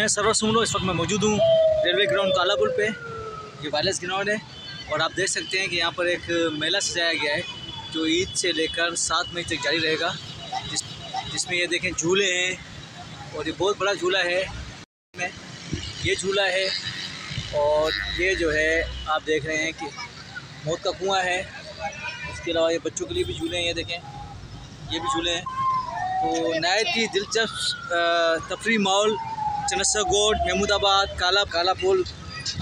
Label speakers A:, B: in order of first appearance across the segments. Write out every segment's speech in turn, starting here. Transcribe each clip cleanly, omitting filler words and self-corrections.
A: मैं सरवर सुमरो इस वक्त मैं मौजूद हूँ रेलवे ग्राउंड कालापुल पे। ये वायरलेस ग्राउंड है और आप देख सकते हैं कि यहाँ पर एक मेला सजाया गया है जो ईद से लेकर 7 मई तक जारी रहेगा, जिसमें ये देखें झूले हैं और ये बहुत बड़ा झूला है। ये झूला है और ये जो है आप देख रहे हैं कि मौत का कुआं है। इसके अलावा ये बच्चों के लिए भी झूले हैं, ये देखें ये भी झूले हैं। तो नहायत ही दिलचस्प तफरी माहौल चनस्सा गोड, महमूदाबाद, कालापुल,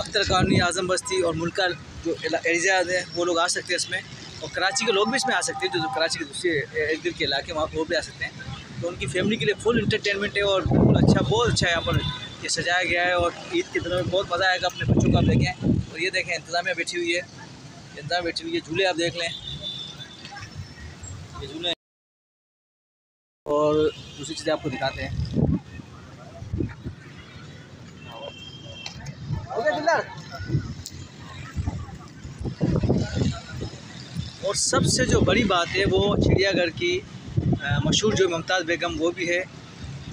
A: अख्तर कॉलोनी, आज़म बस्ती और मुल्का जो एरिया है वो लोग आ सकते हैं इसमें, और कराची के लोग भी इसमें आ सकते हैं जो कराची के दूसरे इर्द गिर्द के इलाके वहाँ वो भी आ सकते हैं। तो उनकी फैमिली के लिए फुल इंटरटेनमेंट है और बिल्कुल अच्छा, बहुत अच्छा यहाँ पर ये सजाया गया है और ईद के दिनों में बहुत मज़ा आएगा। अपने बच्चों को आप देखें और ये देखें इंतज़ामिया बैठी हुई है, इंतज़ामिया बैठी हुई है। झूले आप देख लें, ये झूले और दूसरी चीज़ें आपको दिखाते हैं। और सबसे जो बड़ी बात है वो चिड़ियाघर की मशहूर जो मुमताज़ बेगम वो भी है,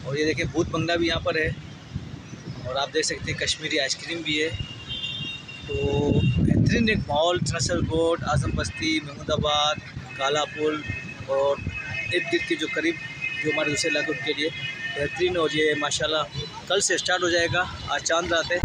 A: और ये देखें भूत बंगला भी यहाँ पर है, और आप देख सकते हैं कश्मीरी आइसक्रीम भी है। तो बेहतरीन एक माहौल चनस्सा गोड, आज़म बस्ती, महमूदाबाद, कालापुल और इर्द गिर्द के जो करीब जो हमारे दूसरे इलाके उनके लिए बेहतरीन। और ये माशाल्लाह कल से स्टार्ट हो जाएगा, आज चांद रात है।